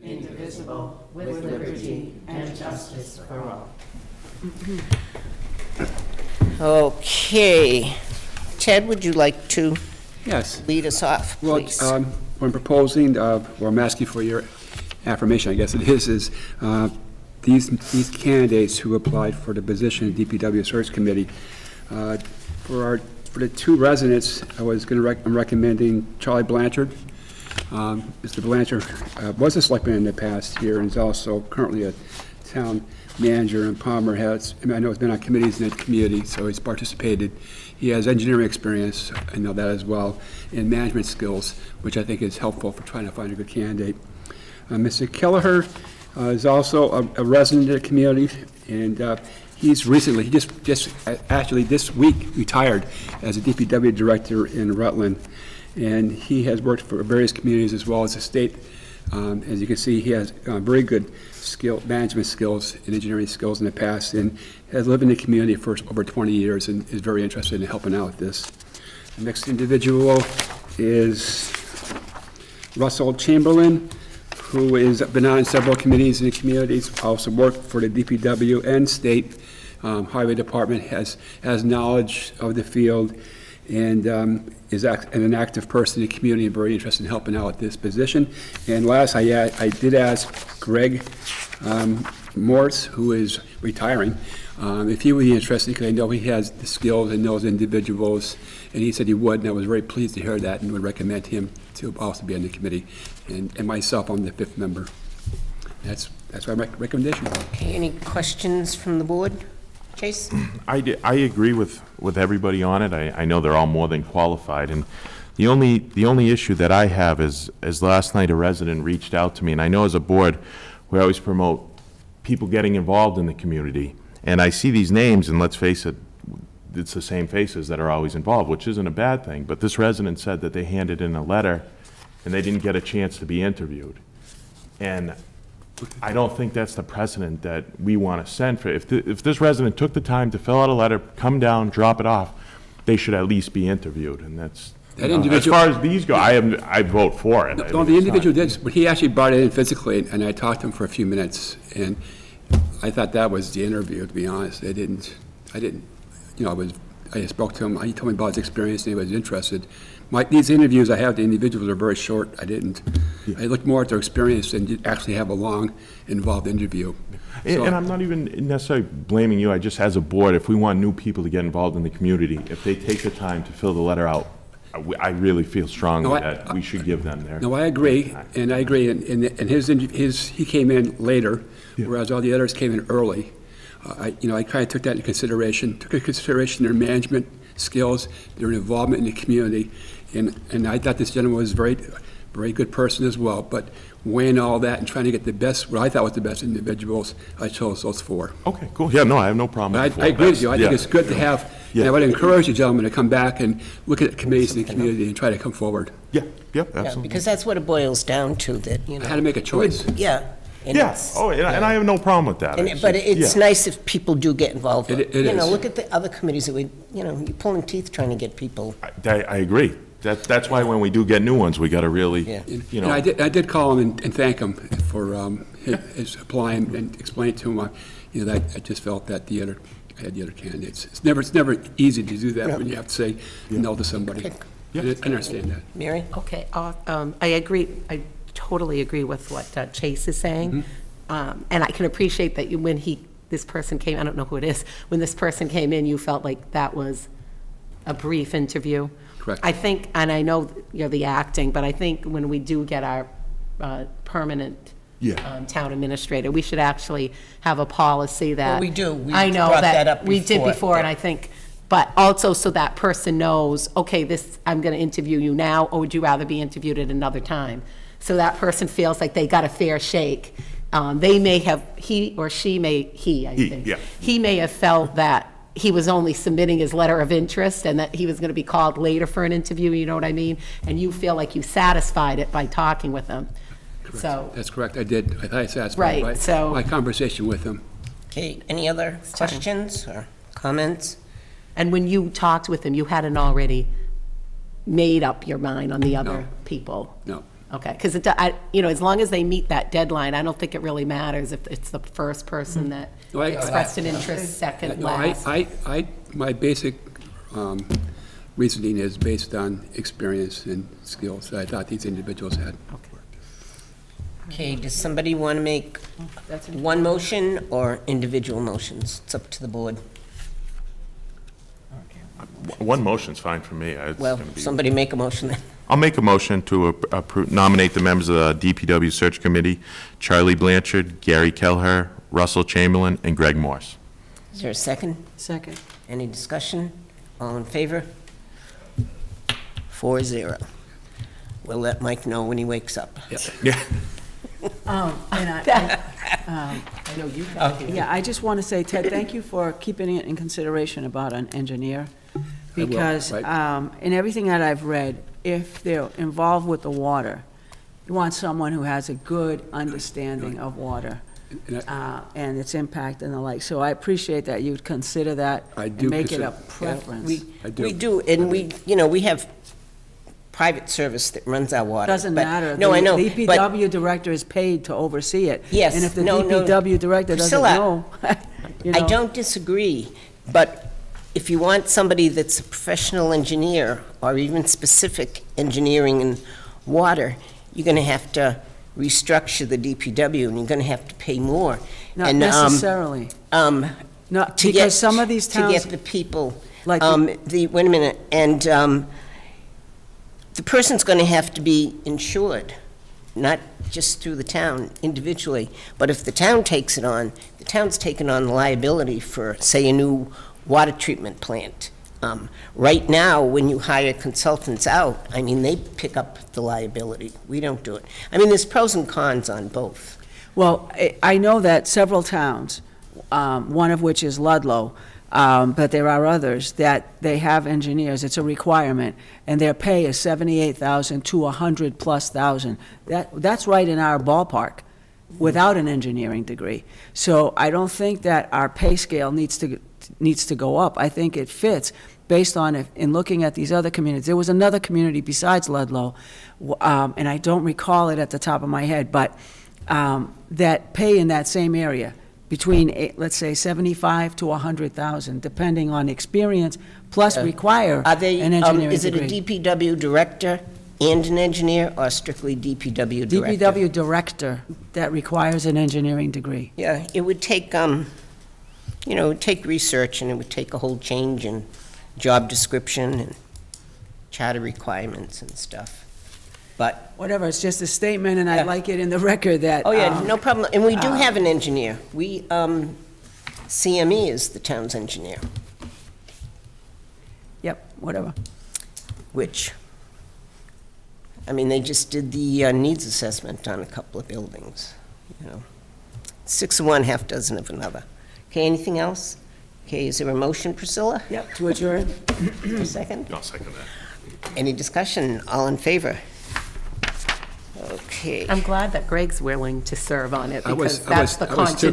indivisible, with liberty and justice for all. Okay. Ted, would you like to lead us off, please? Well, what I'm proposing, or I'm asking for your affirmation, I guess it is these candidates who applied for the position of DPW Search Committee, for the two residents, I'm recommending Charlie Blanchard. Mr. Blanchard was a selectman in the past year and is also currently a town manager, and Palmer I know he's been on committees in the community, so he's participated. He has engineering experience, I know that as well, and management skills, which I think is helpful for trying to find a good candidate. Mr. Kelleher is also a resident of the community, and he's recently, he just actually this week retired as a DPW director in Rutland, and he has worked for various communities as well as the state. As you can see, he has very good management skills and engineering skills in the past, and has lived in the community for over 20 years and is very interested in helping out with this. The next individual is Russell Chamberlain, who has been on several committees in the communities, also worked for the DPW and state highway department, has knowledge of the field, and is an active person in the community and very interested in helping out with this position. And last, I did ask Greg Morse, who is retiring, if he would be interested, because I know he has the skills and knows individuals, and he said he would, and I was very pleased to hear that and would recommend him to also be on the committee. And myself, I'm the 5th member. That's my recommendation. Okay, any questions from the board? Chase? I agree with everybody on it. I know they're all more than qualified, and the only issue that I have is last night a resident reached out to me, and I know as a board we always promote people getting involved in the community, and I see these names, and let's face it, it's the same faces that are always involved, which isn't a bad thing, but this resident said that they handed in a letter and they didn't get a chance to be interviewed, and I don't think that's the precedent that we want to send for. If this resident took the time to fill out a letter, come down, drop it off, they should at least be interviewed, and that's, as far as these go, I vote for it. No, the individual did, but he actually brought it in physically, and I talked to him for a few minutes, and I thought that was the interview, to be honest. I didn't, I spoke to him, he told me about his experience, and he was interested. These interviews I have, the individuals are very short. I looked more at their experience and actually have a long, involved interview. And I'm not even necessarily blaming you. I just, as a board, if we want new people to get involved in the community, if they take the time to fill the letter out, I really feel strongly that we should give them their. No, I agree, and I agree. And he came in later, whereas all the others came in early. I kind of took that into consideration. Took into consideration their management skills, their involvement in the community, and I thought this gentleman was a very good person as well. But weighing all that and trying to get the best, what I thought was the best individuals, I chose those 4. Okay, cool. Yeah, no, I have no problem with I agree with you. I think it's good to have, and I would encourage the gentleman to come back and look at committees in the community and try to come forward. Yeah, absolutely. Yeah, because that's what it boils down to, that, I had to make a choice. And and I have no problem with that. But it's nice if people do get involved. It is. Look at the other committees that you're pulling teeth trying to get people. I agree. That's why when we do get new ones, we got to really, And I did call him and thank him for his applying and explain to him, that I just felt that I had the other candidates. It's never easy to do that when you have to say no to somebody. I understand that. Mary? Okay, I agree. I totally agree with what Chase is saying, and I can appreciate that when this person came, I don't know who it is, when this person came in, you felt like that was a brief interview. Correct. I think, and I know you're the acting, but I think when we do get our permanent town administrator, we should actually have a policy that. Well, we do. I know that up we before. did before, and I think, but also so that person knows, okay, I'm going to interview you now, or would you rather be interviewed at another time? So that person feels like they got a fair shake. They may have, he may have felt that he was only submitting his letter of interest and that he was going to be called later for an interview, you know what I mean? And you feel like you satisfied it by talking with him. Correct. So that's correct. I did. I thought I satisfied my conversation with him. Okay, any other questions or comments? And when you talked with him, you hadn't already made up your mind on the other people? No. Okay, because as long as they meet that deadline, I don't think it really matters if it's the first person that expressed an interest, second, No, last. my basic reasoning is based on experience and skills that I thought these individuals had. Okay, does somebody want to make one motion or individual motions? It's up to the board. One motion's fine for me. It's Well, gonna be- somebody make a motion then. I'll make a motion to nominate the members of the DPW Search Committee, Charlie Blanchard, Gary Kelleher, Russell Chamberlain, and Greg Morse. Is there a second? Second. Any discussion? All in favor? 4-0. We'll let Mike know when he wakes up. Yeah. And I know you got it. yeah, I just want to say, Ted, thank you for keeping it in consideration about an engineer. Because right. in everything that I've read, if they're involved with the water, you want someone who has a good understanding of water and its impact and the like. So I appreciate that you'd consider that I and do make it consider- a preference. We do, and we have private service that runs our water. Doesn't but- matter. No, I know, The but DPW director is paid to oversee it. Yes, And if the no, DPW director doesn't Priscilla, know, you I know. don't disagree, but if you want somebody that's a professional engineer or even specific engineering in water, you're going to have to restructure the DPW and you're going to have to pay more. Not And, necessarily. No, to because get, some of these to towns, get the people, like wait a minute, and the person's going to have to be insured, not just through the town individually, but if the town takes it on, the town's taking on the liability for, say, a new water treatment plant. Right now, when you hire consultants out, I mean, they pick up the liability. We don't do it. I mean, there's pros and cons on both. well, I know that several towns, one of which is Ludlow, but there are others, that they have engineers, it's a requirement, and their pay is $78,000 to $100,000+. That's right in our ballpark, without an engineering degree. So I don't think that our pay scale needs to go up. I think it fits based on, in looking at these other communities. There was another community besides Ludlow, and I don't recall it at the top of my head, but that pay in that same area, between, let's say, 75 to 100,000, depending on experience, plus require Are they, an engineering is it a degree. DPW director and an engineer, or strictly DPW director? DPW director that requires an engineering degree. Yeah, it would take, it would take research, and it would take a whole change in job description and charter requirements and stuff. But, Whatever, it's just a statement, and Yeah. I'd like it in the record that. oh yeah, no problem. And we do have an engineer. We, CME is the town's engineer, Yep, whatever. which, I mean, they just did the needs assessment on a couple of buildings, 6 of one, half dozen of another. Okay, anything else? Okay, is there a motion, Priscilla? Yep, to adjourn. A second? I'll second that. Any discussion? All in favor? Okay. I'm glad that Greg's willing to serve on it, I was- because I that's was- the I was too.